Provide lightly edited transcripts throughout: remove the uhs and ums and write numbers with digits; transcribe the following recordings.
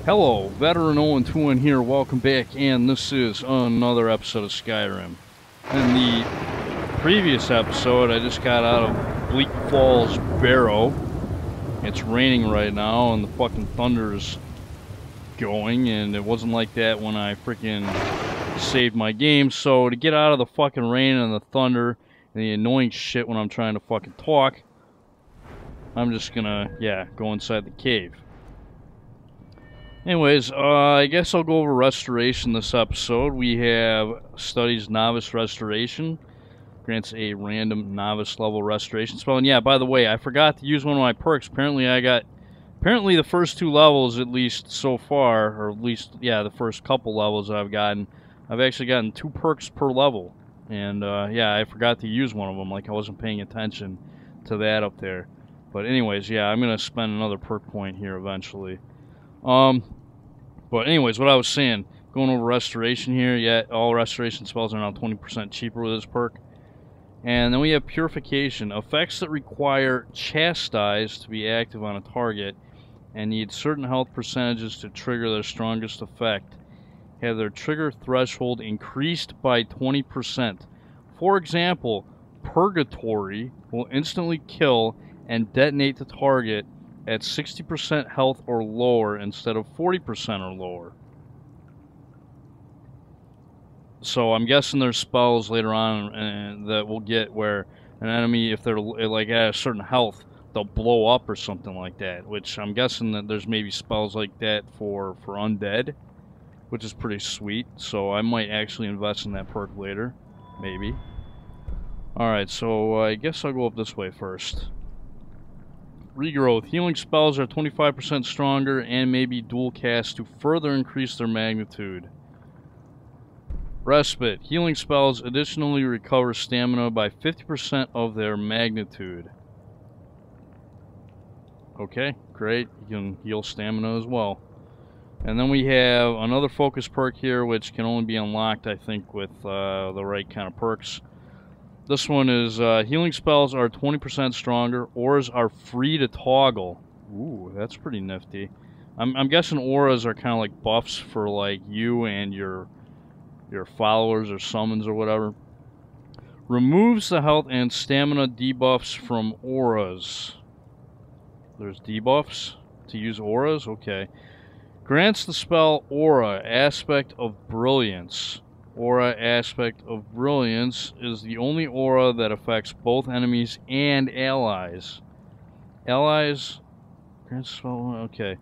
Hello, Veteran 021 here, welcome back, and this is another episode of Skyrim. In the previous episode, I just got out of Bleak Falls Barrow. It's raining right now, and the fucking thunder's going, and it wasn't like that when I freaking saved my game. So to get out of the fucking rain and the thunder and the annoying shit when I'm trying to fucking talk, I'm just gonna, go inside the cave. Anyways, I guess I'll go over Restoration this episode. We have Studies Novice Restoration. Grants a random Novice level Restoration spell. And yeah, by the way, I forgot to use one of my perks. Apparently the first two levels, at least so far, or at least, the first couple levels I've gotten, I've actually gotten 2 perks per level. And, I forgot to use one of them, like I wasn't paying attention to that up there. But anyways, I'm going to spend another perk point here eventually. But anyways, what I was saying, going over Restoration here, all Restoration spells are now 20% cheaper with this perk. And then we have Purification. Effects that require Chastise to be active on a target and need certain health percentages to trigger their strongest effect have their trigger threshold increased by 20%. For example, Purgatory will instantly kill and detonate the target at 60% health or lower instead of 40% or lower. So I'm guessing there's spells later on that we'll get where an enemy, if they're like at a certain health, they'll blow up or something like that. Which I'm guessing that there's maybe spells like that for undead, which is pretty sweet. So I might actually invest in that perk later, maybe. Alright, so I guess I'll go up this way first. Regrowth. Healing spells are 25% stronger and may be dual cast to further increase their magnitude. Respite. Healing spells additionally recover stamina by 50% of their magnitude. Okay, great. You can heal stamina as well. And then we have another focus perk here, which can only be unlocked, I think, with the right kind of perks. This one is healing spells are 20% stronger. Auras are free to toggle. Ooh, that's pretty nifty. I'm guessing auras are kind of like buffs for like you and your followers or summons or whatever. Removes the health and stamina debuffs from auras. There's debuffs to use auras? Okay. Grants the spell Aura, Aspect of Brilliance. Aura Aspect of Brilliance is the only aura that affects both enemies and allies. Allies... Okay.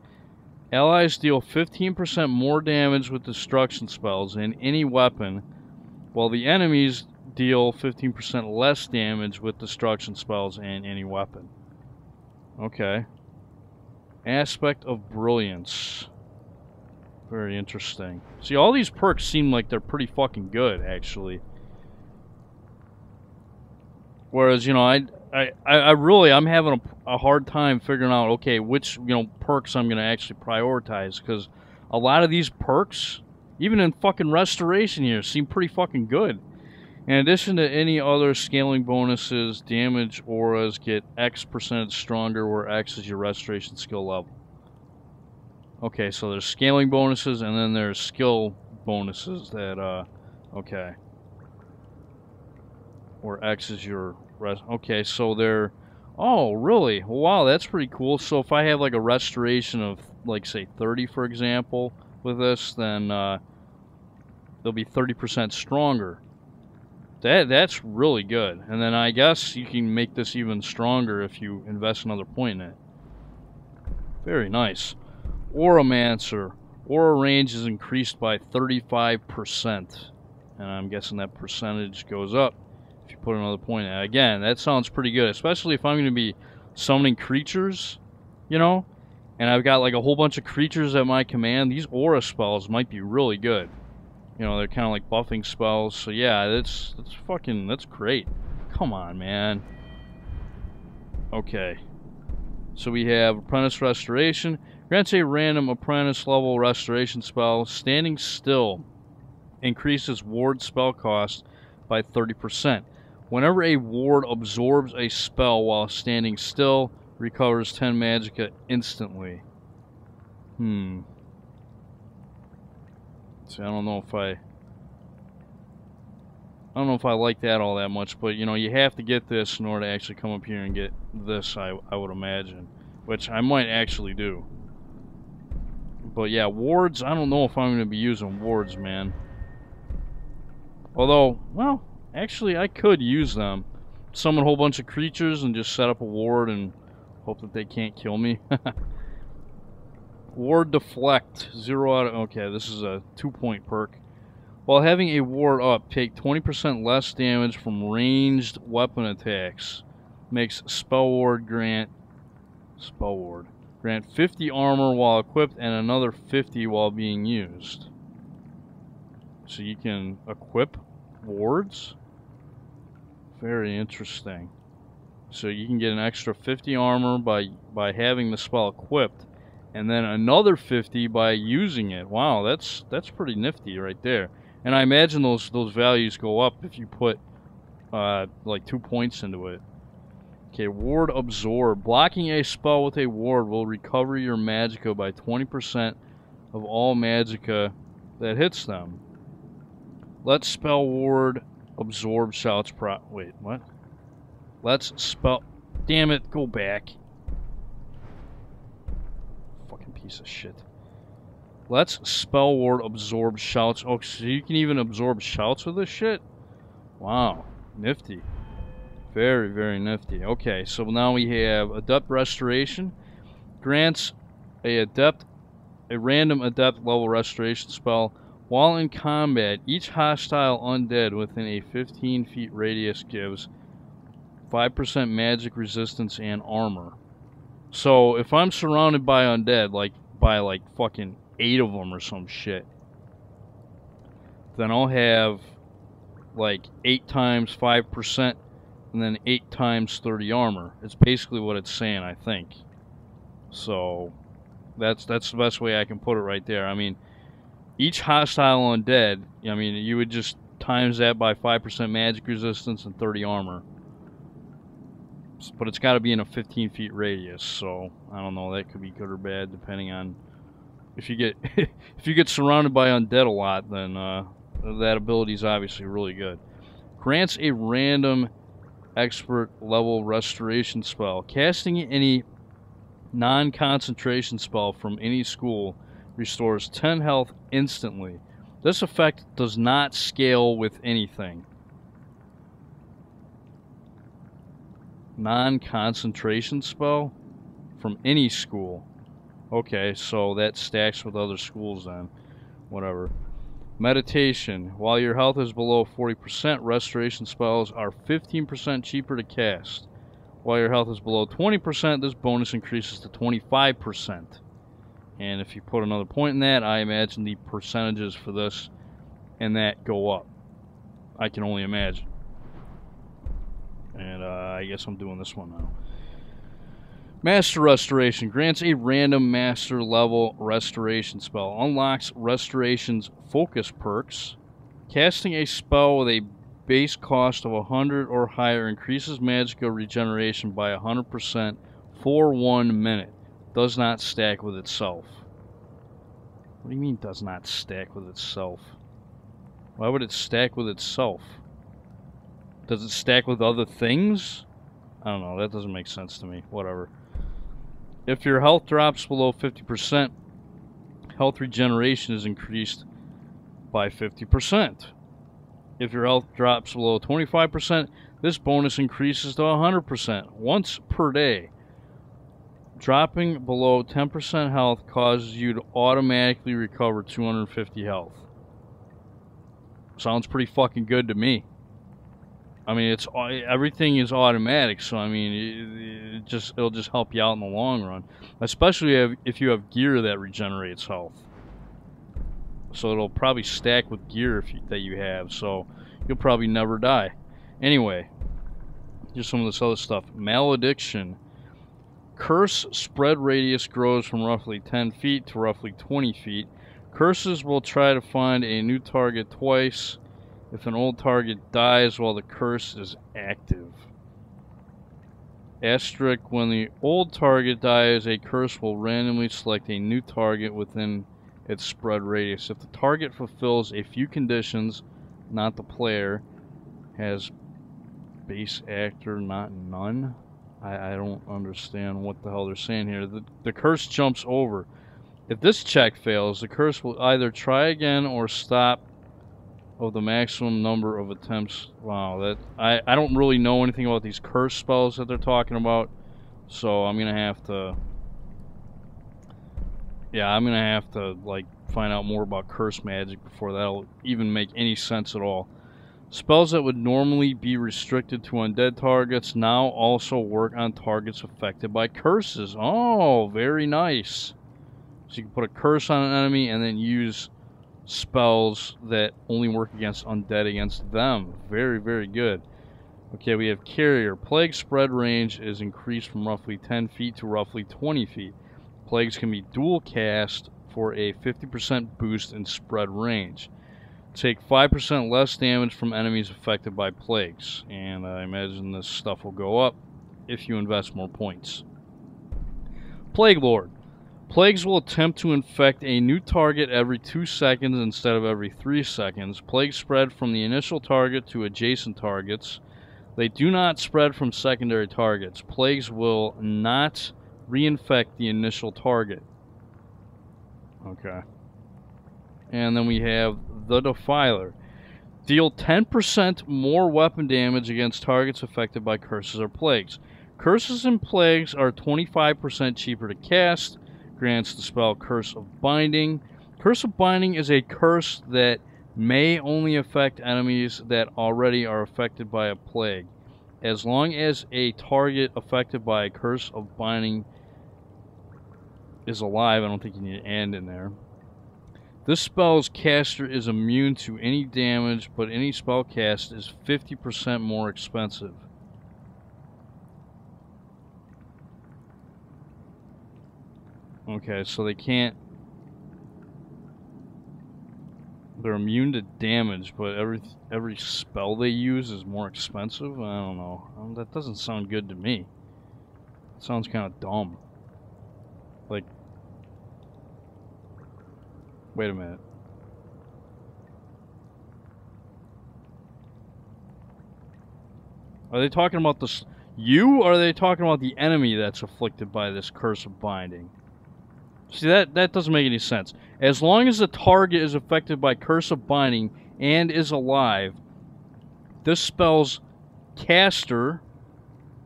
Allies deal 15% more damage with destruction spells in any weapon, while the enemies deal 15% less damage with destruction spells in any weapon. Okay. Aspect of Brilliance. Very interesting. See, all these perks seem like they're pretty fucking good, actually. Whereas, you know, I'm having a hard time figuring out, okay, which, perks I'm going to actually prioritize. Because a lot of these perks, even in fucking Restoration here, seem pretty fucking good. In addition to any other scaling bonuses, damage auras get X% stronger, where X is your Restoration skill level. Okay, so there's scaling bonuses, and then there's skill bonuses that, okay. Where X is your okay, so they're... Oh, really? Well, wow, that's pretty cool. So if I have, like, a restoration of, like, say, 30, for example, with this, then, they'll be 30% stronger. That's really good. And then I guess you can make this even stronger if you invest another point in it. Very nice. Auramancer. Aura range is increased by 35%. And I'm guessing that percentage goes up if you put another point in it. Again, that sounds pretty good, especially if I'm going to be summoning creatures, and I've got like a whole bunch of creatures at my command. These aura spells might be really good. They're kind of like buffing spells. So yeah, that's great. Come on, man. Okay. So we have Apprentice Restoration. Grants a random Apprentice level Restoration spell. Standing Still increases ward spell cost by 30%. Whenever a ward absorbs a spell while standing still, recovers 10 magicka instantly. See, I don't know if I like that all that much, but you know, you have to get this in order to actually come up here and get this, I would imagine. Which I might actually do. But yeah, wards, I don't know if I'm going to be using wards, man. Although, well, actually I could use them. Summon a whole bunch of creatures and just set up a ward and hope that they can't kill me. Ward deflect, 0 out of... Okay, this is a 2-point perk. While having a ward up, take 20% less damage from ranged weapon attacks. Makes spell ward grant 50 armor while equipped and another 50 while being used. So you can equip wards? Very interesting. So you can get an extra 50 armor by having the spell equipped, and then another 50 by using it. Wow, that's pretty nifty right there. And I imagine those values go up if you put like 2 points into it. Okay, ward absorb. Blocking a spell with a ward will recover your magicka by 20% of all magicka that hits them. Let spell ward absorb shouts wait, what? Let's spell... Damn it, go back. Fucking piece of shit. Let's spell ward absorb shouts. Oh, so you can even absorb shouts with this shit? Wow, nifty. Very, very nifty. Okay, so now we have Adept Restoration. Grants a random Adept level restoration spell. While in combat, each hostile undead within a 15 feet radius gives 5% magic resistance and armor. So if I'm surrounded by undead, like fucking 8 of them or some shit, then I'll have like 8 times 5%. And then 8 times 30 armor. It's basically what it's saying, I think. So that's the best way I can put it right there. I mean, each hostile undead, I mean, you would just times that by 5% magic resistance and 30 armor. But it's got to be in a 15 feet radius, so I don't know, that could be good or bad depending on if you get if you get surrounded by undead a lot, then that ability is obviously really good. Grants a random expert level restoration spell. Casting any non-concentration spell from any school restores 10 health instantly. This effect does not scale with anything. Non-concentration spell from any school. Okay, so that stacks with other schools then. Whatever. Meditation. While your health is below 40%, restoration spells are 15% cheaper to cast. While your health is below 20%, this bonus increases to 25%. And if you put another point in that, I imagine the percentages for this and that go up. I can only imagine. And I guess I'm doing this one now. Master Restoration grants a random master level restoration spell. Unlocks Restoration's focus perks. Casting a spell with a base cost of 100 or higher increases magical regeneration by 100% for 1 minute. Does not stack with itself. What do you mean does not stack with itself? Why would it stack with itself? Does it stack with other things? I don't know, that doesn't make sense to me. Whatever. If your health drops below 50%, health regeneration is increased by 50%. If your health drops below 25%, this bonus increases to 100% once per day. Dropping below 10% health causes you to automatically recover 250 health. Sounds pretty fucking good to me. I mean, everything is automatic, so I mean, it'll just help you out in the long run, especially if you have gear that regenerates health. So it'll probably stack with gear that you have, so you'll probably never die. Anyway, here's some of this other stuff. Malediction. Curse spread radius grows from roughly 10 feet to roughly 20 feet. Curses will try to find a new target twice if an old target dies while the curse is active. Asterisk, when the old target dies, a curse will randomly select a new target within its spread radius. If the target fulfills a few conditions, not the player, has base actor, not none. I don't understand what the hell they're saying here. The curse jumps over. If this check fails, the curse will either try again or stop of the maximum number of attempts. Wow, that I don't really know anything about these curse spells that they're talking about, so I'm gonna have to, yeah, I'm gonna have to like find out more about curse magic before that'll even make any sense at all. Spells that would normally be restricted to undead targets now also work on targets affected by curses. Oh, very nice. So you can put a curse on an enemy and then use spells that only work against undead against them. Very, very good. Okay, we have Carrier. Plague spread range is increased from roughly 10 feet to roughly 20 feet. Plagues can be dual cast for a 50% boost in spread range. Take 5% less damage from enemies affected by plagues, and I imagine this stuff will go up if you invest more points. Plague Lord. Plagues will attempt to infect a new target every 2 seconds instead of every 3 seconds. Plagues spread from the initial target to adjacent targets. They do not spread from secondary targets. Plagues will not reinfect the initial target. Okay. And then we have the Defiler. Deal 10% more weapon damage against targets affected by curses or plagues. Curses and plagues are 25% cheaper to cast. Grants the spell Curse of Binding. Curse of Binding is a curse that may only affect enemies that already are affected by a plague. As long as a target affected by a Curse of Binding is alive, I don't think you need an and in there. This spell's caster is immune to any damage, but any spell cast is 50% more expensive. Okay, so they can't... They're immune to damage, but every spell they use is more expensive? I don't know. That doesn't sound good to me. It sounds kind of dumb. Like... Wait a minute. Are they talking about this you, or are they talking about the enemy that's afflicted by this Curse of Binding? See, that doesn't make any sense. As long as the target is affected by Curse of Binding and is alive, this spell's caster...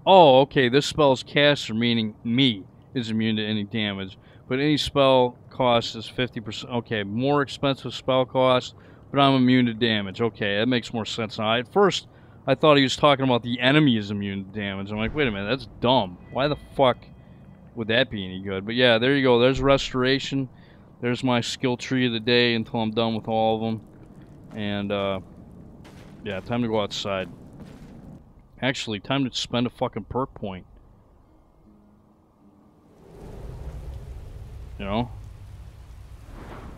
Oh, okay, this spell's caster, meaning me, is immune to any damage. But any spell cost is 50%. Okay, more expensive spell cost, but I'm immune to damage. Okay, that makes more sense now. At first, I thought he was talking about the enemy is immune to damage. I'm like, wait a minute, that's dumb. Why the fuck would that be any good? But yeah, there you go. There's Restoration. There's my skill tree of the day until I'm done with all of them. And, yeah, time to go outside. Actually, time to spend a fucking perk point. You know?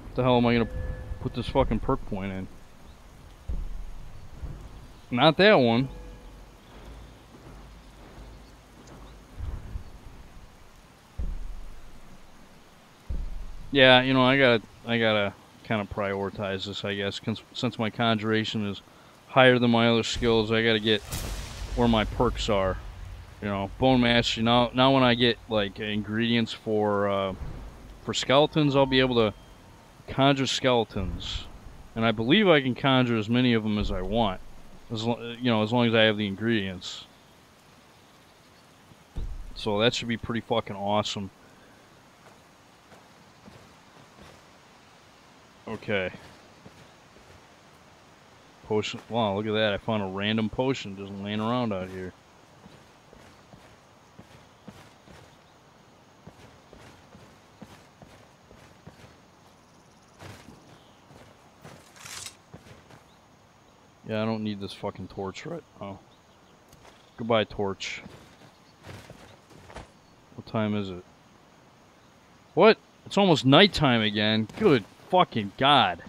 What the hell am I gonna put this fucking perk point in? Not that one. Yeah, you know, I gotta kind of prioritize this, I guess, since my conjuration is higher than my other skills. I gotta get where my perks are. You know, Bone Mastery. Now when I get like ingredients for skeletons, I'll be able to conjure skeletons, and I believe I can conjure as many of them as I want, as long as I have the ingredients. So that should be pretty fucking awesome. Okay. Potion. Wow, look at that! I found a random potion just laying around out here. Yeah, I don't need this fucking torch right now. Goodbye, torch. What time is it? What? It's almost nighttime again. Good fucking God.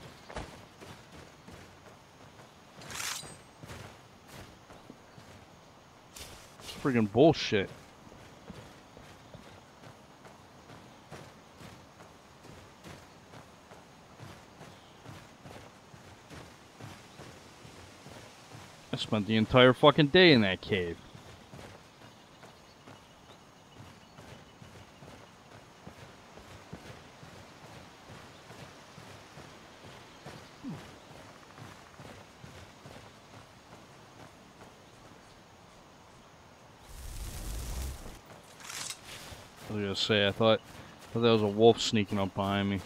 It's friggin' bullshit. I spent the entire fucking day in that cave. I was gonna say, I thought there was a wolf sneaking up behind me.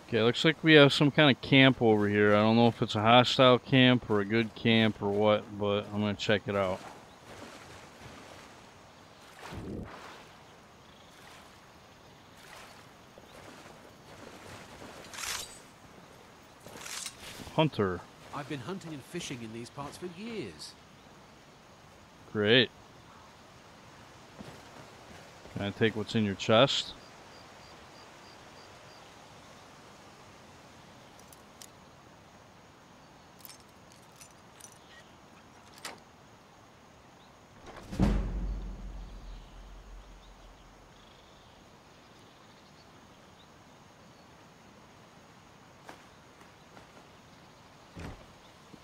Okay, looks like we have some kind of camp over here. I don't know if it's a hostile camp or a good camp or what, but I'm gonna check it out. Hunter. I've been hunting and fishing in these parts for years. Great. Can I take what's in your chest?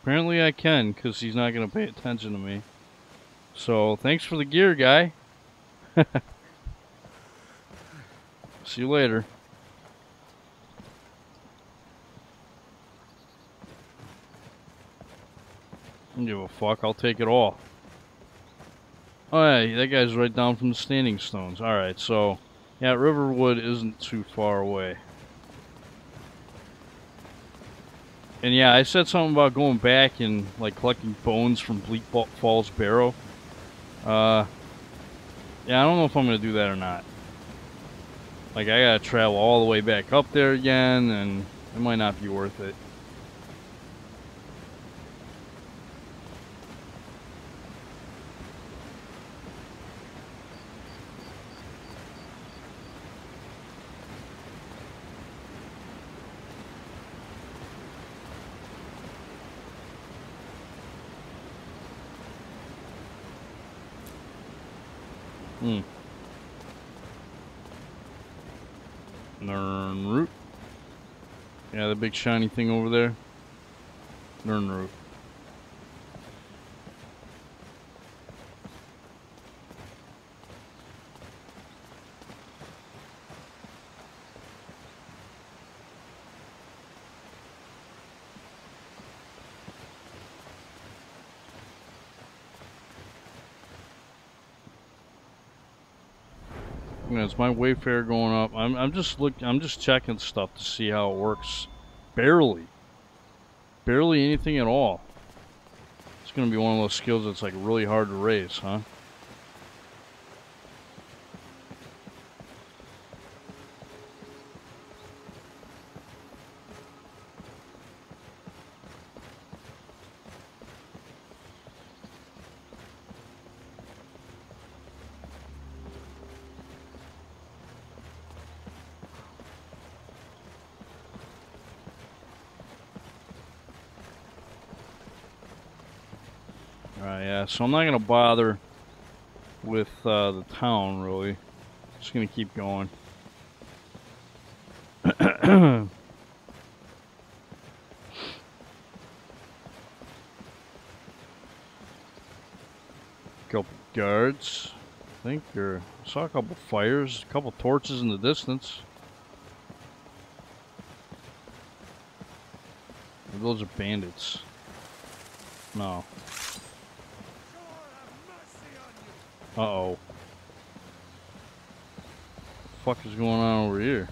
Apparently I can, because he's not going to pay attention to me. So, thanks for the gear, guy. See you later. I don't give a fuck, I'll take it all. Oh yeah, that guy's right down from the standing stones. Alright, so, yeah, Riverwood isn't too far away. And yeah, I said something about going back and like collecting bones from Bleak Falls Barrow. Yeah, I don't know if I'm gonna do that or not. Like, I gotta travel all the way back up there again, and it might not be worth it. Nern root. Yeah, the big shiny thing over there. Nern root. Yeah, it's my Wayfarer going up. I'm just checking stuff to see how it works. Barely anything at all. It's gonna be one of those skills that's like really hard to raise, huh? Yeah, so I'm not gonna bother with the town really. Just gonna keep going. Couple guards, I think, or I saw a couple fires, a couple torches in the distance. Maybe those are bandits. No. Uh-oh. What the fuck is going on over here?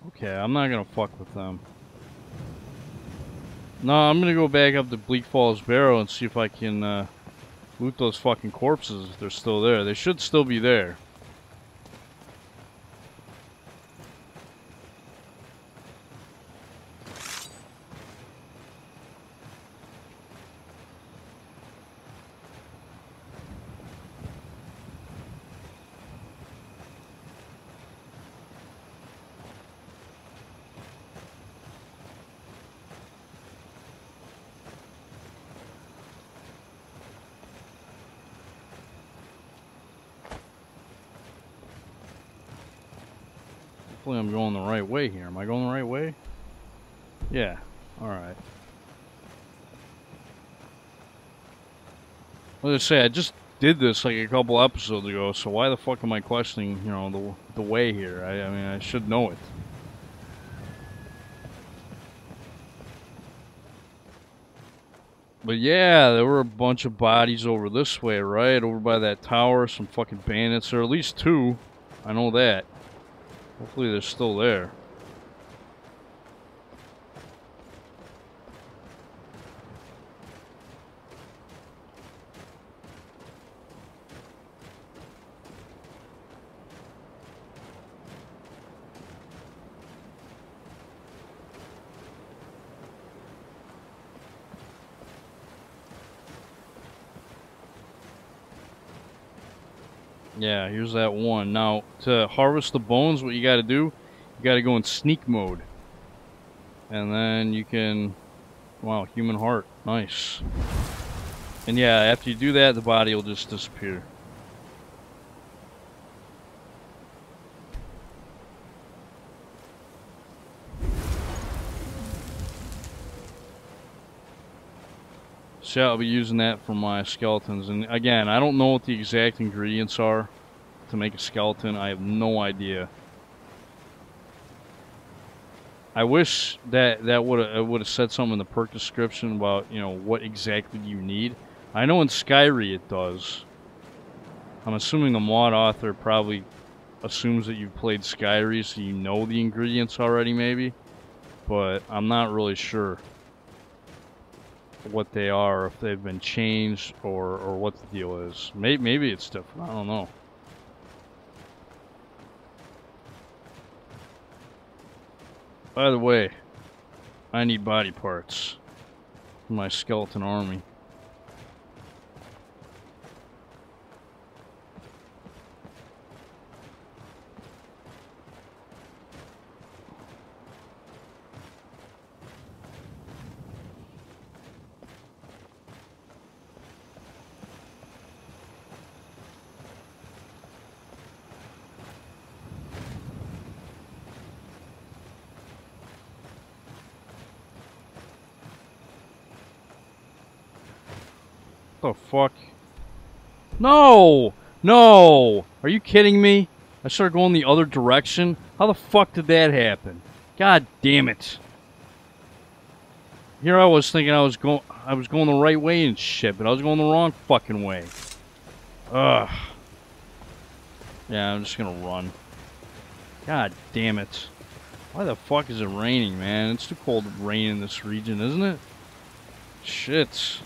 Okay, I'm not gonna fuck with them. No, I'm gonna go back up to Bleak Falls Barrow and see if I can loot those fucking corpses if they're still there. They should still be there. Hopefully I'm going the right way here. Am I going the right way? Yeah. Alright. Let's say I just did this like a couple episodes ago, so why the fuck am I questioning, you know, the way here? I mean, I should know it. But yeah, there were a bunch of bodies over this way, right? Over by that tower, some fucking bandits, or at least two. I know that. Hopefully they're still there. Yeah, here's that one. Now, to harvest the bones, what you gotta do, you gotta go in sneak mode. And then you can... Wow, human heart. Nice. And yeah, after you do that, the body will just disappear. So I'll be using that for my skeletons. And again, I don't know what the exact ingredients are to make a skeleton. I have no idea. I wish that would have said something in the perk description about, you know, what exactly you need. I know in Skyrim it does. I'm assuming the mod author probably assumes that you've played Skyrim, so you know the ingredients already, maybe. But I'm not really sure what they are, if they've been changed, or what the deal is. Maybe it's different. I don't know. By the way, I need body parts for my skeleton army. What the fuck? No! No! Are you kidding me? I started going the other direction? How the fuck did that happen? God damn it. Here I was thinking I was going the right way and shit, but I was going the wrong fucking way. Ugh. Yeah, I'm just gonna run. God damn it. Why the fuck is it raining, man? It's too cold to rain in this region, isn't it? Shit.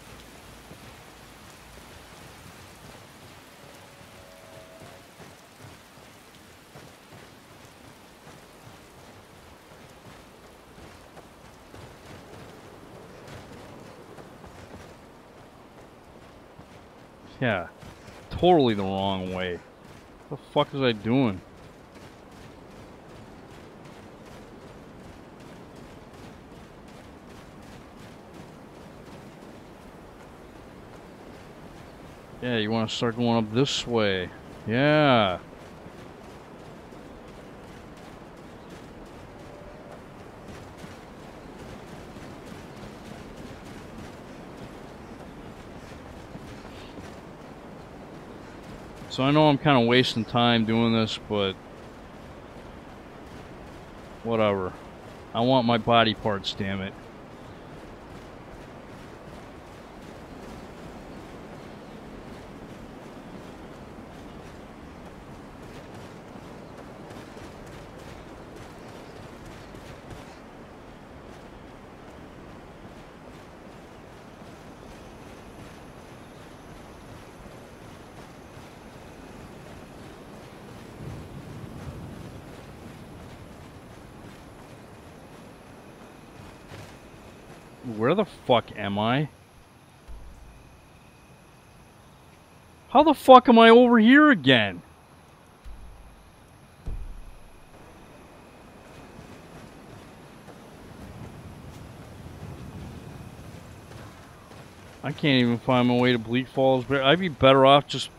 Yeah, totally the wrong way. What the fuck was I doing? Yeah, you want to start going up this way. Yeah. So I know I'm kind of wasting time doing this, but whatever. I want my body parts, damn it. Where the fuck am I? How the fuck am I over here again? I can't even find my way to Bleak Falls, but I'd be better off just...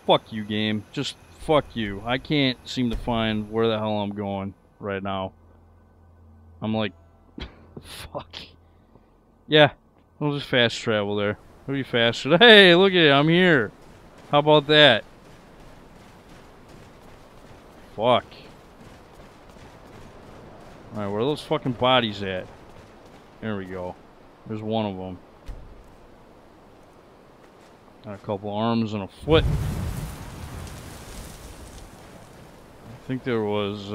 Fuck you, game. Just fuck you. I can't seem to find where the hell I'm going. right now. I'm like, fuck. Yeah, we'll just fast travel there. It'll be faster. Hey, look at it, I'm here. How about that? Fuck. Alright, where are those fucking bodies at? There we go. There's one of them. Got a couple arms and a foot. I think there was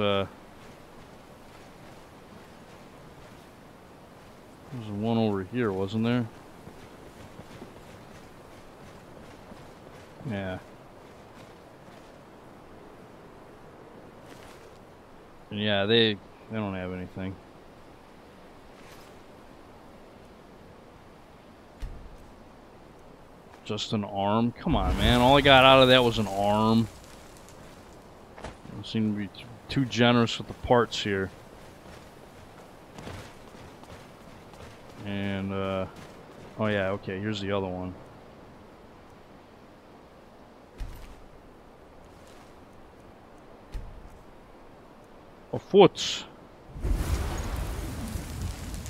one over here, wasn't there? Yeah. And yeah, they don't have anything. Just an arm? Come on, man. All I got out of that was an arm. I seem to be too generous with the parts here. And, oh yeah, okay, here's the other one. A foot.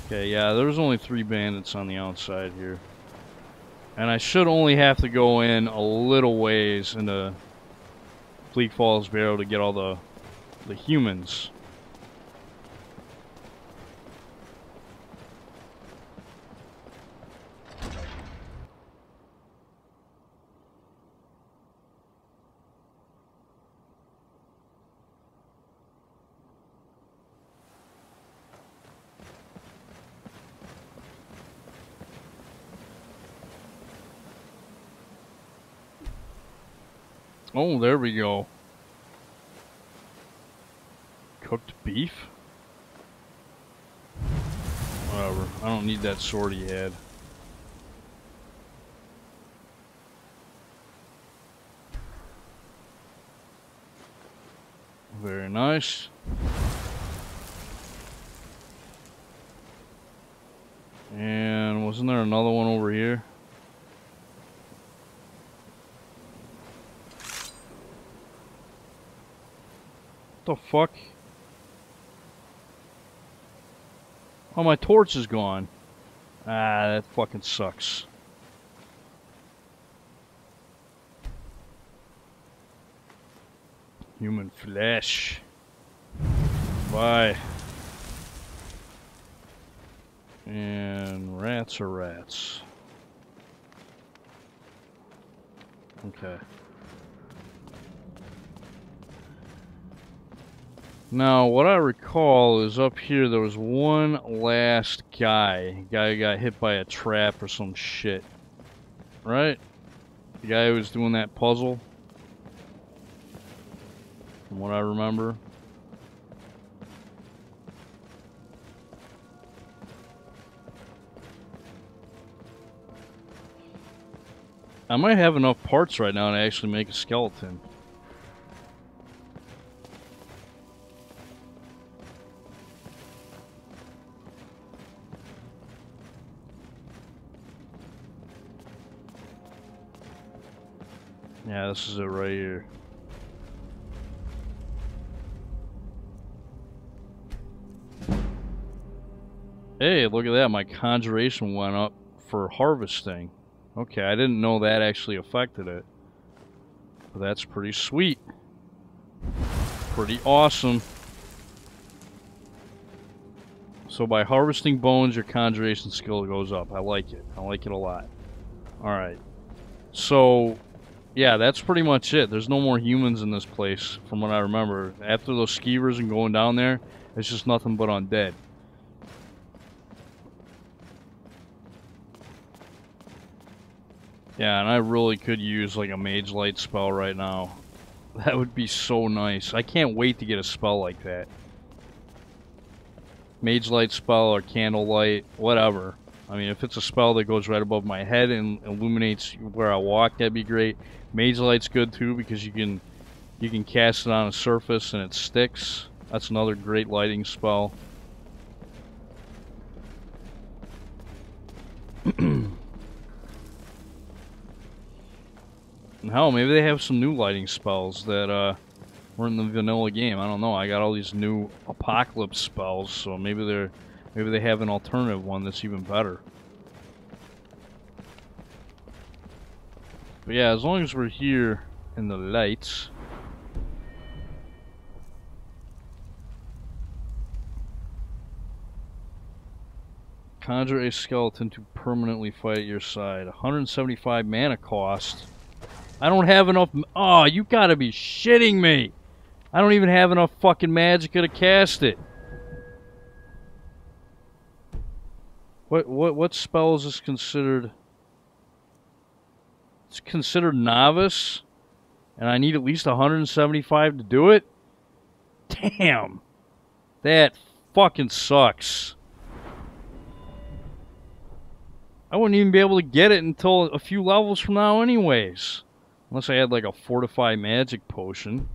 Okay, yeah, there's only 3 bandits on the outside here. And I should only have to go in a little ways into Bleak Falls Barrow to get all the humans. Oh, there we go. Cooked beef? Whatever. I don't need that sword he had. Very nice. And wasn't there another one over here? What the fuck? Oh, my torch is gone. Ah, that fucking sucks. Human flesh. Bye. And rats are rats. Okay. Now, what I recall is up here there was one last guy. Guy who got hit by a trap or some shit. Right? The guy who was doing that puzzle. From what I remember. I might have enough parts right now to actually make a skeleton. Yeah, this is it right here. Hey, look at that. My conjuration went up for harvesting. Okay, I didn't know that actually affected it. But that's pretty sweet. Pretty awesome. So by harvesting bones, your conjuration skill goes up. I like it. I like it a lot. Alright. So, yeah, that's pretty much it. There's no more humans in this place, from what I remember. After those skeevers and going down there, it's just nothing but undead. Yeah, and I really could use like a mage light spell right now. That would be so nice. I can't wait to get a spell like that. Mage light spell or candle light, whatever. I mean, if it's a spell that goes right above my head and illuminates where I walk, that'd be great. Mage light's good too because you can cast it on a surface and it sticks. That's another great lighting spell. Hell, maybe they have some new lighting spells that We're in the vanilla game. I don't know. I got all these new apocalypse spells, so maybe they have an alternative one that's even better. But yeah, as long as we're here in the lights. Conjure a skeleton to permanently fight at your side. 175 mana cost. I don't have enough. Oh, you gotta be shitting me! I don't even have enough fucking magicka to cast it. What spell is this considered? It's considered novice, and I need at least 175 to do it? Damn! That fucking sucks. I wouldn't even be able to get it until a few levels from now anyways. Unless I had like a fortified magic potion.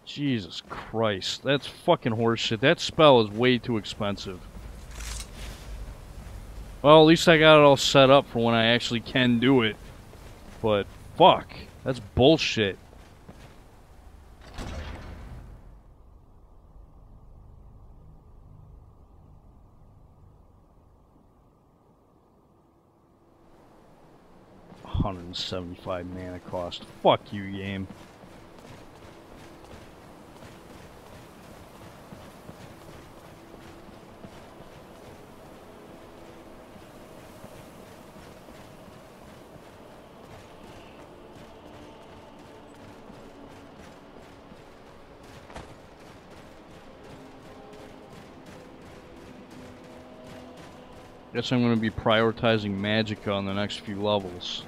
Jesus Christ. That's fucking horseshit. That spell is way too expensive. Well, at least I got it all set up for when I actually can do it. But, fuck. That's bullshit. $175 mana cost. Fuck you, game. Guess I'm going to be prioritizing magicka on the next few levels.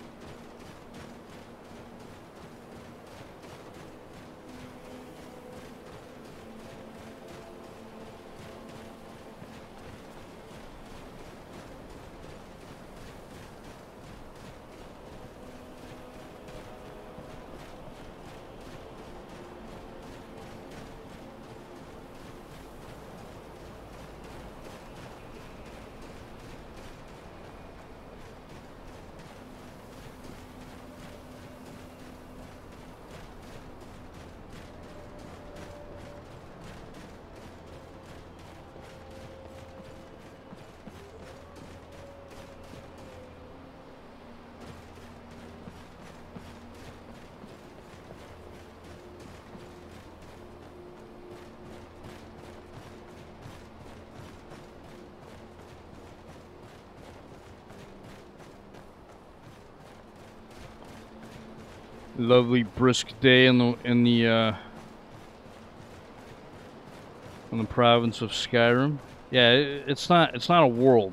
Lovely brisk day in the province of Skyrim. Yeah, it's not a world.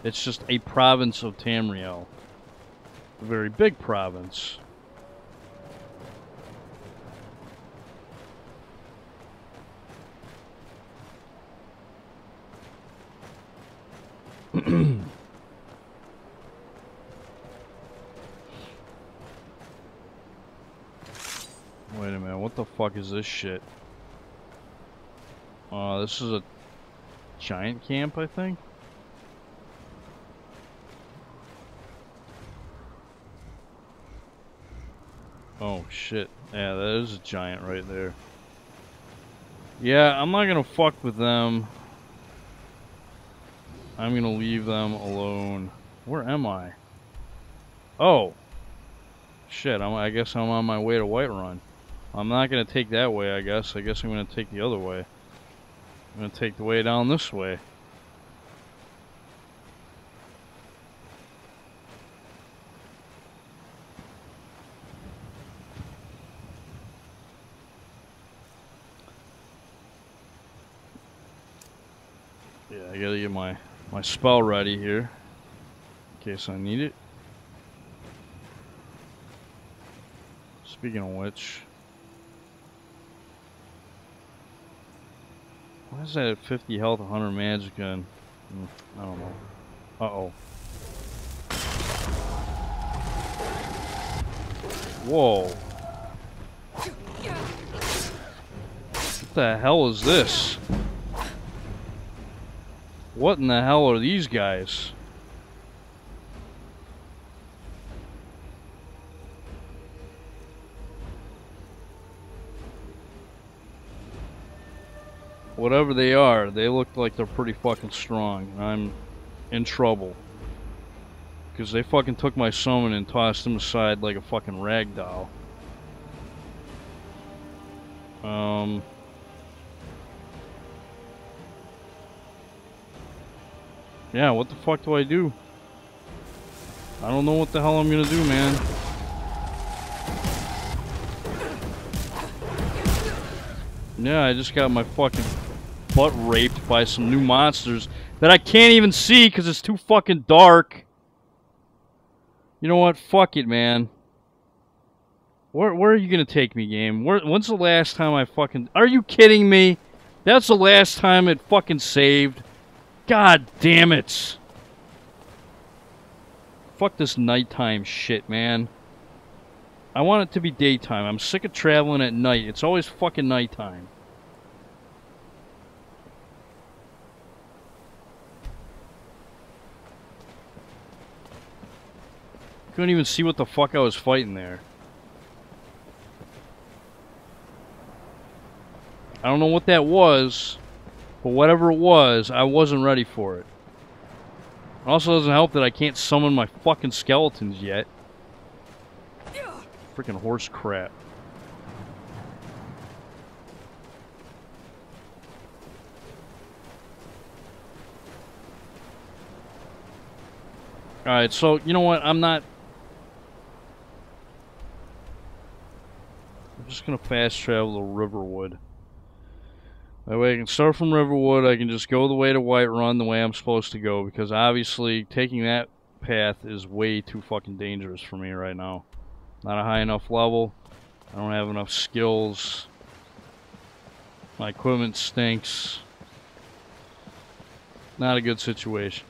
It's just a province of Tamriel. A very big province. Wait a minute, what the fuck is this shit? This is a giant camp, I think? Oh shit, yeah, that is a giant right there. Yeah, I'm not gonna fuck with them. I'm gonna leave them alone. Where am I? Oh! Shit, I guess I'm on my way to Whiterun. I'm not gonna take that way, I guess. I guess I'm gonna take the other way. I'm gonna take the way down this way. Yeah, I gotta get my spell ready here. In case I need it. Speaking of which... Why is that at 50 health, 100 magic, and... I don't know. Uh-oh. Whoa. What the hell is this? What in the hell are these guys? whatever they are, they look like they're pretty fucking strong. And I'm in trouble. Because they fucking took my summon and tossed him aside like a fucking rag doll. Yeah, what the fuck do I do? I don't know what the hell I'm gonna do, man. Yeah, I just got my fucking butt raped by some new monsters that I can't even see because it's too fucking dark. You know what? Fuck it, man. Where are you gonna take me, game? When's the last time I fucking... Are you kidding me? That's the last time it fucking saved. God damn it. Fuck this nighttime shit, man. I want it to be daytime. I'm sick of traveling at night. It's always fucking nighttime. Couldn't even see what the fuck I was fighting there. I don't know what that was, but whatever it was, I wasn't ready for it. It also doesn't help that I can't summon my fucking skeletons yet. Freaking horse crap. Alright, so, you know what? I'm just gonna fast travel to Riverwood. That way I can start from Riverwood, I can just go the way to Whiterun the way I'm supposed to go, because obviously taking that path is way too fucking dangerous for me right now. Not a high enough level, I don't have enough skills, my equipment stinks. Not a good situation.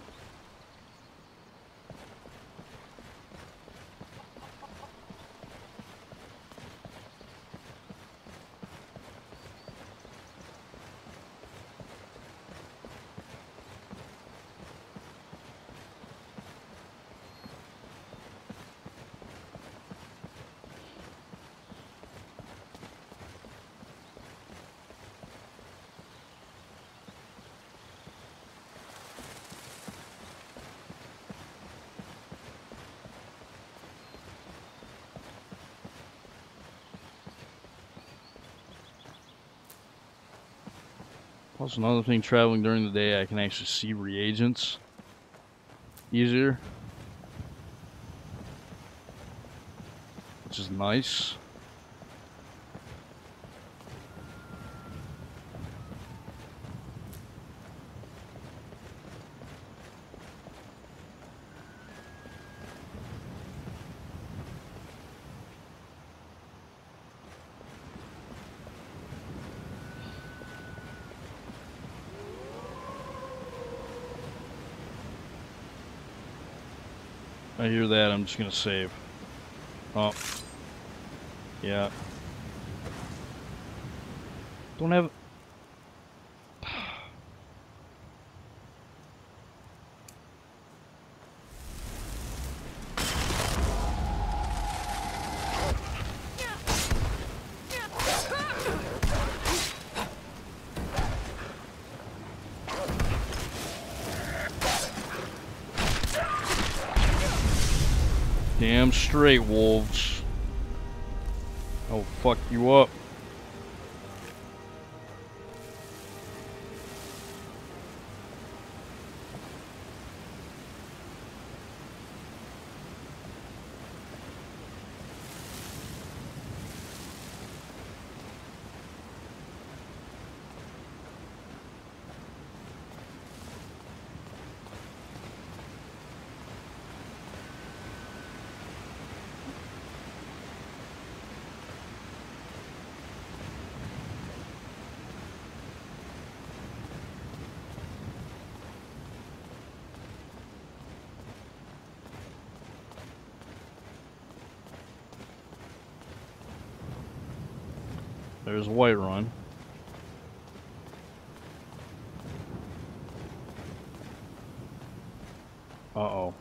Also, another thing, traveling during the day, I can actually see reagents easier, which is nice. I hear that, I'm just gonna save. Oh. Yeah. Don't have... Damn straight, wolves. I'll fuck you up. There's Whiterun. Uh-oh.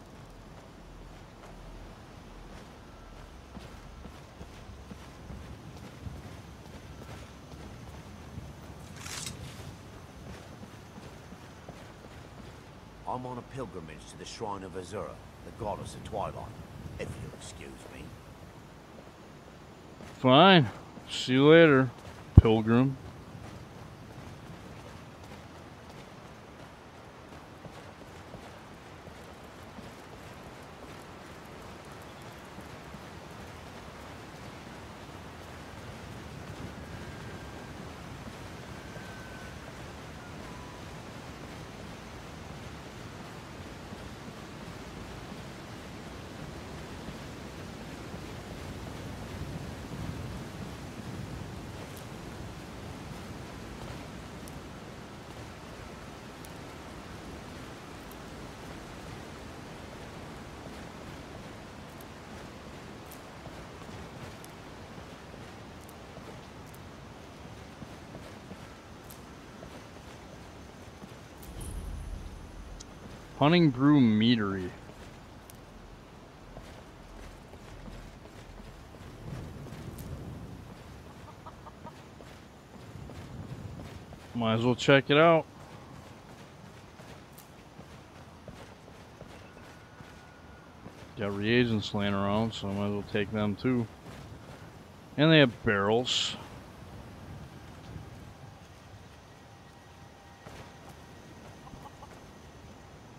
I'm on a pilgrimage to the shrine of Azura, the goddess of twilight, if you'll excuse me. Fine. See you later, pilgrim. Hunting Brew Meadery. Might as well check it out. Got reagents laying around, so I might as well take them too. And they have barrels.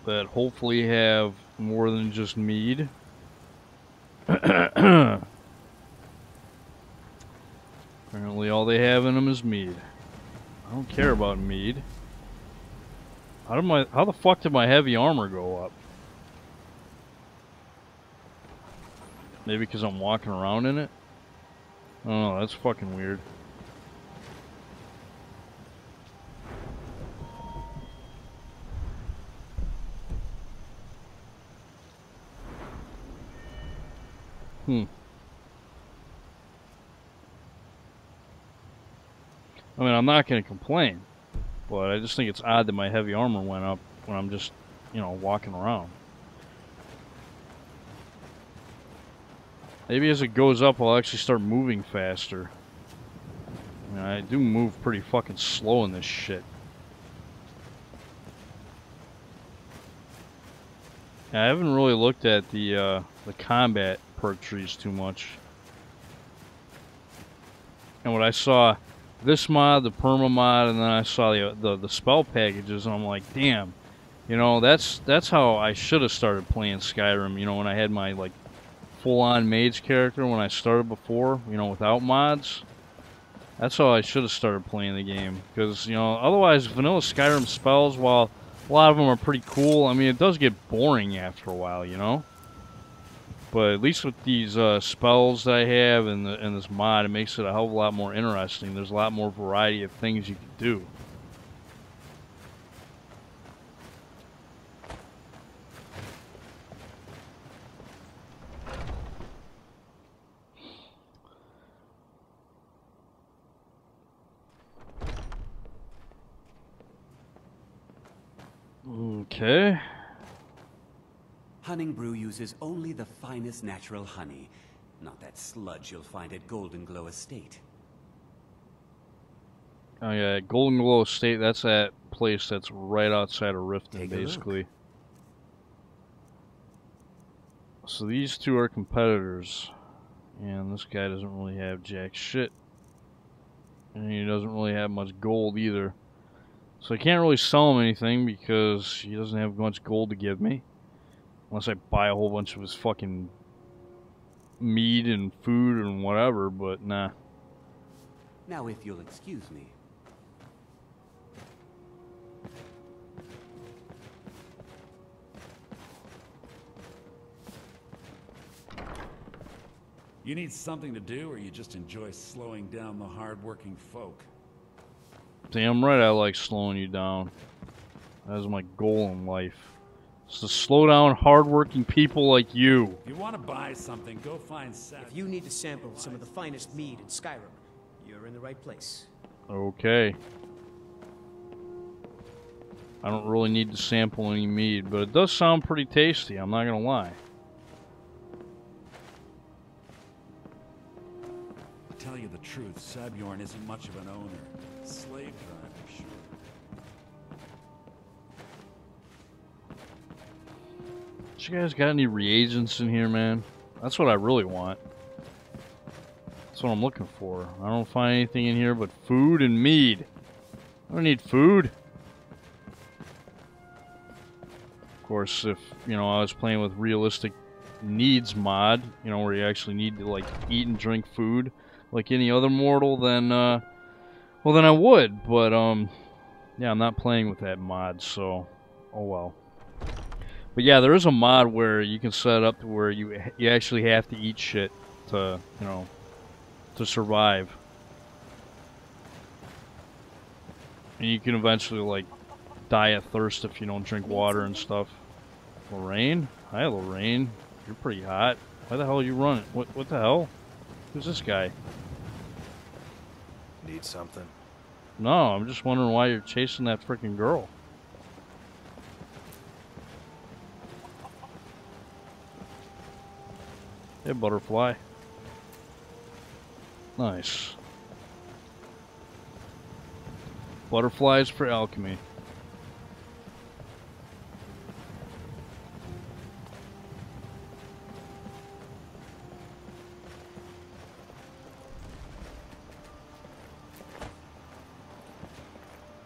That hopefully have more than just mead. Apparently all they have in them is mead. I don't care about mead. How the fuck did my heavy armor go up? Maybe because I'm walking around in it? I don't know, that's fucking weird. I mean, I'm not going to complain, but I just think it's odd that my heavy armor went up when I'm just, you know, walking around. Maybe as it goes up, I'll actually start moving faster. I mean, I do move pretty fucking slow in this shit. Yeah, I haven't really looked at the combat perk trees too much. And what I saw, this mod, the perma mod, and then I saw the spell packages, and I'm like, damn, you know, that's how I should have started playing Skyrim. You know, when I had my like full-on mage character when I started before, you know, without mods. That's how I should have started playing the game, because, you know, otherwise vanilla Skyrim spells, while a lot of them are pretty cool, I mean, it does get boring after a while, you know. But at least with these spells that I have and this mod, it makes it a hell of a lot more interesting. There's a lot more variety of things you can do. Okay. Hunting Brew uses only the finest natural honey, not that sludge you'll find at Golden Glow Estate. Oh yeah, Golden Glow Estate, that's that place that's right outside of Riften, basically. So these two are competitors, and this guy doesn't really have jack shit. And he doesn't really have much gold either. So I can't really sell him anything because he doesn't have much gold to give me. Unless I buy a whole bunch of his fucking meat and food and whatever, but nah. Now if you'll excuse me. You need something to do, or you just enjoy slowing down the hard-working folk? Damn right I like slowing you down. That is my goal in life. It's to slow down hard-working people like you. If you want to buy something, go find Seth. If you need to sample some of the finest mead in Skyrim, you're in the right place. Okay. I don't really need to sample any mead, but it does sound pretty tasty, I'm not gonna lie. To tell you the truth, Sabjorn isn't much of an owner. Slave driver, sure. You guys got any reagents in here, man? That's what I really want. That's what I'm looking for. I don't find anything in here but food and mead. I don't need food. Of course, if, you know, I was playing with realistic needs mod, you know, where you actually need to, like, eat and drink food like any other mortal, then, well, then I would. But, yeah, I'm not playing with that mod, so, oh well. But yeah, there is a mod where you can set it up to where you actually have to eat shit to, you know, to survive. And you can eventually, like, die of thirst if you don't drink water and stuff. Lorraine? Hi, Lorraine. You're pretty hot. Why the hell are you running? What the hell? Who's this guy? Need something? No, I'm just wondering why you're chasing that freaking girl. Hey, butterfly. Nice. Butterflies for alchemy.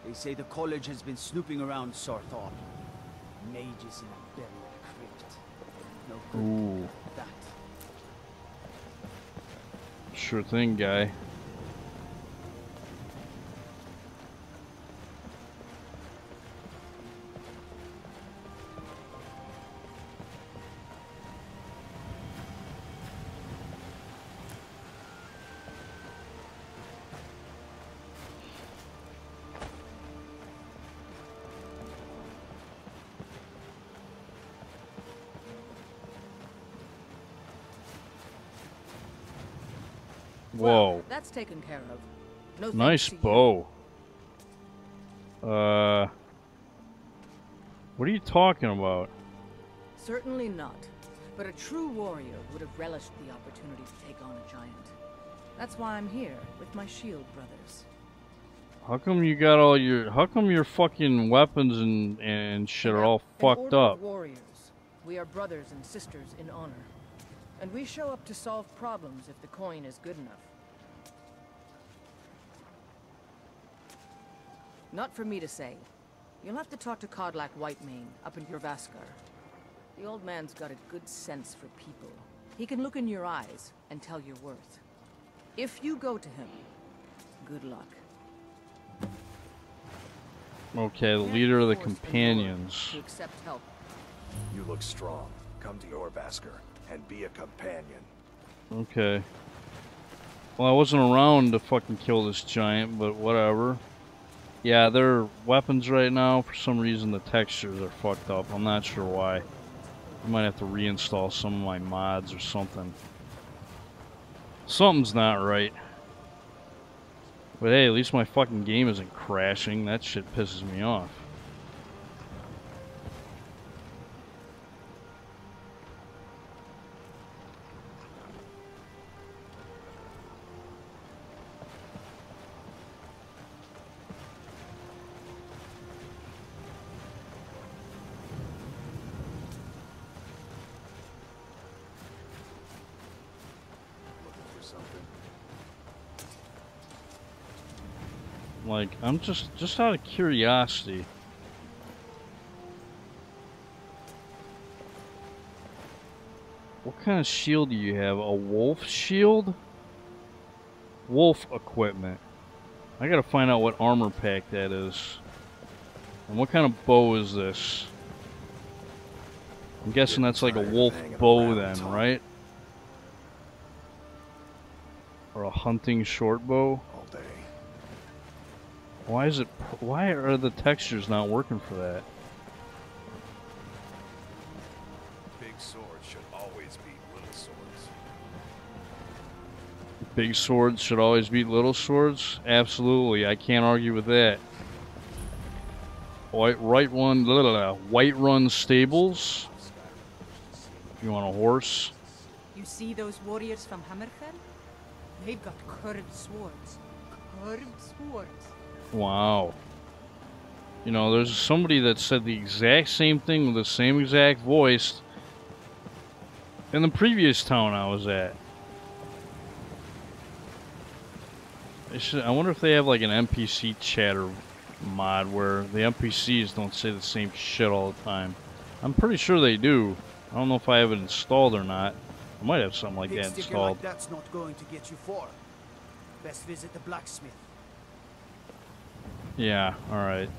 They say the college has been snooping around Sarthal. Mages in a buried crypt. No good. Ooh. That. Sure thing, guy. Whoa. Well, that's taken care of. No Nice thanks to bow. What are you talking about? you. Certainly not. But a true warrior would have relished the opportunity to take on a giant. That's why I'm here with my shield brothers. How come you got all your... How come your fucking weapons and shit are all fucked up? Of warriors. We are brothers and sisters in honor. And we show up to solve problems if the coin is good enough. Not for me to say. You'll have to talk to Kodlak Whitemane up in Purvaskar. The old man's got a good sense for people. He can look in your eyes and tell your worth. If you go to him, good luck. Okay, the leader of the companions. To accept help. You look strong. Come to Purvaskar and be a companion. Okay. Well, I wasn't around to fucking kill this giant, but whatever. Yeah, their weapons right now, for some reason the textures are fucked up. I'm not sure why. I might have to reinstall some of my mods or something. Something's not right. But hey, at least my fucking game isn't crashing. That shit pisses me off. Like, I'm just out of curiosity. What kind of shield do you have? A wolf shield? Wolf equipment. I gotta find out what armor pack that is. And what kind of bow is this? I'm guessing that's like a wolf bow then, right? Or a hunting short bow? Why is it? Why are the textures not working for that? Big swords should always beat little swords. Big swords should always beat little swords? Absolutely, I can't argue with that. Whiterun Stables. You want a horse? You see those warriors from Hammerfell? They've got curved swords. Curved swords. Wow. You know, there's somebody that said the exact same thing with the same exact voice In the previous town I was at. I wonder if they have like an NPC chatter mod where the NPCs don't say the same shit all the time. I'm pretty sure they do. I don't know if I have it installed or not. I might have something like that installed. Like that's not going to get you far. Best visit the blacksmith. Yeah, alright.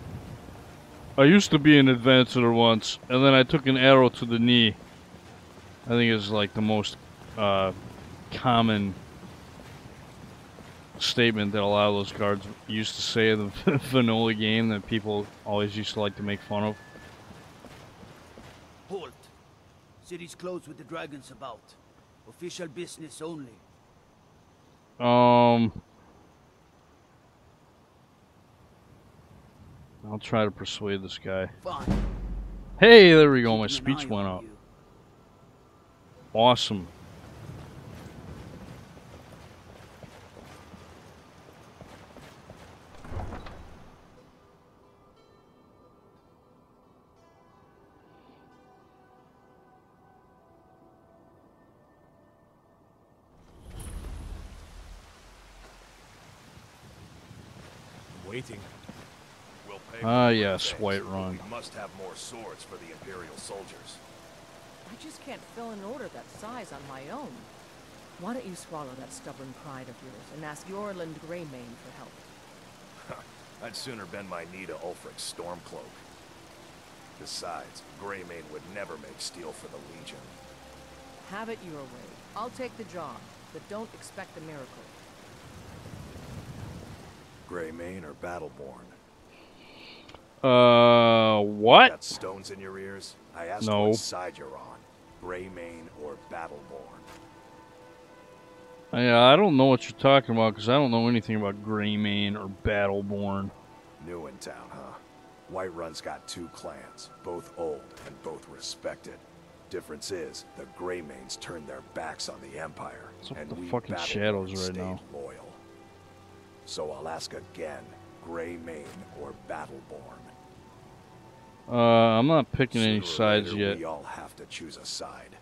I used to be an adventurer once, and then I took an arrow to the knee. I think it's like the most common statement that a lot of those guards used to say in the vanilla game that people always used to like to make fun of. Halt. City's closed with the dragons about. Official business only. I'll try to persuade this guy. Fine. Hey, there we go. My speech went up. Awesome. Waiting. We'll pay Ah, for yes, things, Whiterun. We must have more swords for the Imperial soldiers. I just can't fill an order that size on my own. Why don't you swallow that stubborn pride of yours and ask Yorland Greymane for help? I'd sooner bend my knee to Ulfric's Stormcloak. Besides, Greymane would never make steel for the Legion. Have it your way. I'll take the job, but don't expect a miracle. Greymane or Battleborn? What? Got stones in your ears? I asked No. what side you're on. Greymane or Battleborn? Yeah, I don't know what you're talking about because I don't know anything about Greymane or Battleborn. New in town, huh? Whiterun's got two clans, both old and both respected. Difference is, the Greymanes turned their backs on the Empire, What's up and with the we fucking Battleborn shadows right stayed now? loyal. So I'll ask again, Greymane or Battleborn? I'm not picking any Sooner or sides later, yet. We all have to choose a side.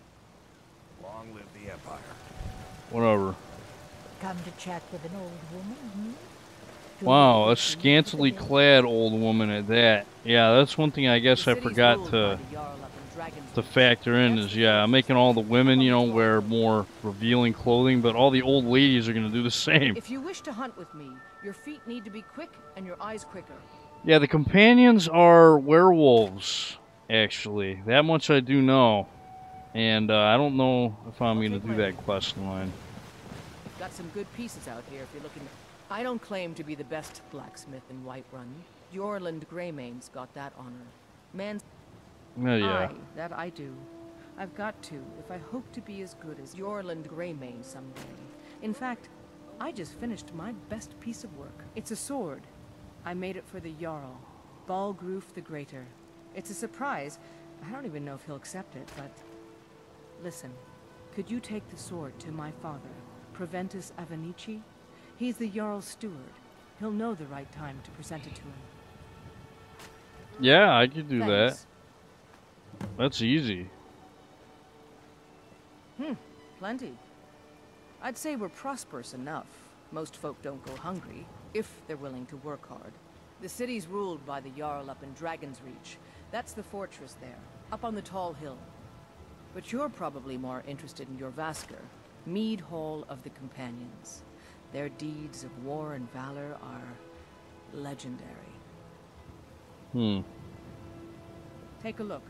Long live the Empire. Whatever. Come to chat with an old woman, Wow, a scantily clad old woman at that. Yeah, that's one thing I guess I forgot to factor in is, yeah, I'm making all the women, you know, wear more revealing clothing, but all the old ladies are going to do the same. If you wish to hunt with me, your feet need to be quick and your eyes quicker. Yeah, the companions are werewolves, actually. That much I do know. And I don't know if I'm going to do that quest line. Got some good pieces out here if you're looking. I don't claim to be the best blacksmith in Whiterun. Yorland Greymane's got that honor. Man's Yeah. that I do. I've got to, if I hope to be as good as Yorland Greymane someday. In fact, I just finished my best piece of work. It's a sword. I made it for the Jarl, Balgroof the Greater. It's a surprise. I don't even know if he'll accept it, but... Listen, could you take the sword to my father, Preventus Avenici? He's the Jarl's steward. He'll know the right time to present it to him. Yeah, I could do Thanks. that. That's easy. Plenty. I'd say we're prosperous enough. Most folk don't go hungry, if they're willing to work hard. The city's ruled by the Jarl up in Dragon's Reach. That's the fortress there, up on the tall hill. But you're probably more interested in your Vasker, Mead Hall of the Companions. Their deeds of war and valor are legendary. Take a look.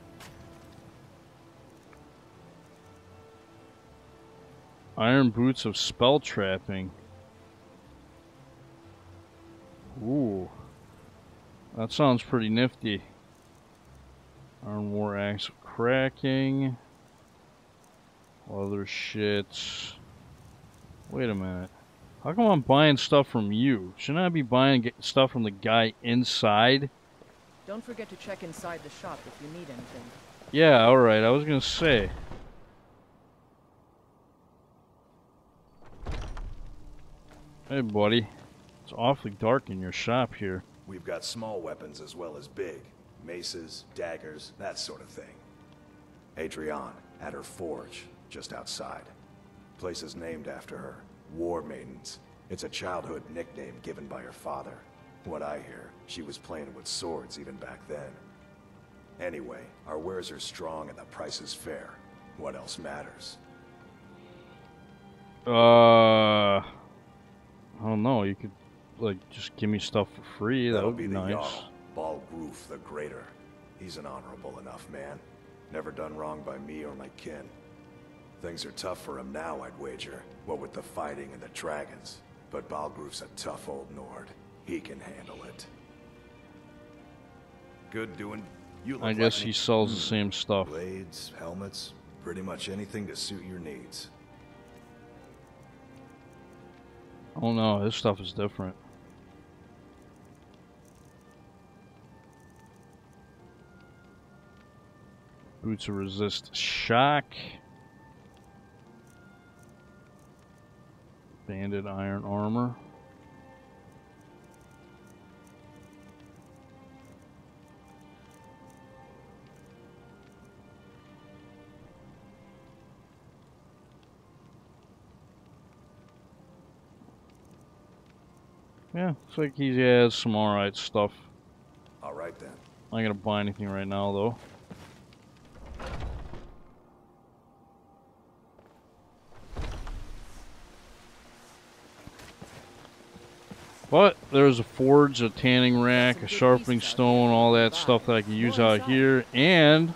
Iron boots of spell trapping. Ooh. That sounds pretty nifty. Iron war axe of cracking. Other shits. Wait a minute. How come I'm buying stuff from you? Shouldn't I be buying stuff from the guy inside? Don't forget to check inside the shop if you need anything. Yeah, alright. I was gonna say. Hey, buddy. It's awfully dark in your shop here. We've got small weapons as well as big. Maces, daggers, that sort of thing. Adrian, at her forge. just outside. Place is named after her. War Maidens. It's a childhood nickname given by her father. What I hear, she was playing with swords even back then. Anyway, our wares are strong and the price is fair. What else matters? I don't know. You could, like, just give me stuff for free. That would be nice. Jarl, Balgroof the Greater. He's an honorable enough man. Never done wrong by me or my kin. Things are tough for him now, I'd wager. What with the fighting and the dragons. But Balgroof's a tough old Nord. He can handle it. Good doing. I guess he sells the same stuff. Blades, helmets, pretty much anything to suit your needs. Oh no, this stuff is different. Boots to resist shock. Banded iron armor. Yeah, looks like he has some alright stuff. Alright then. I'm not gonna buy anything right now though. But there's a forge, a tanning rack, a sharpening stone, all that stuff that I can use out here, and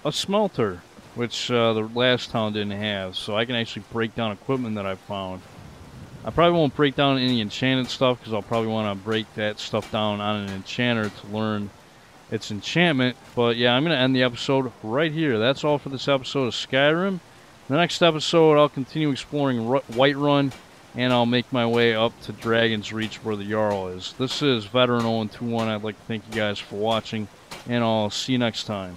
a smelter, which the last town didn't have. So I can actually break down equipment that I found. I probably won't break down any enchanted stuff because I'll probably want to break that stuff down on an enchanter to learn its enchantment. But yeah, I'm going to end the episode right here. That's all for this episode of Skyrim. The next episode, I'll continue exploring Whiterun, and I'll make my way up to Dragon's Reach where the Jarl is. This is Veteran 021. I'd like to thank you guys for watching, and I'll see you next time.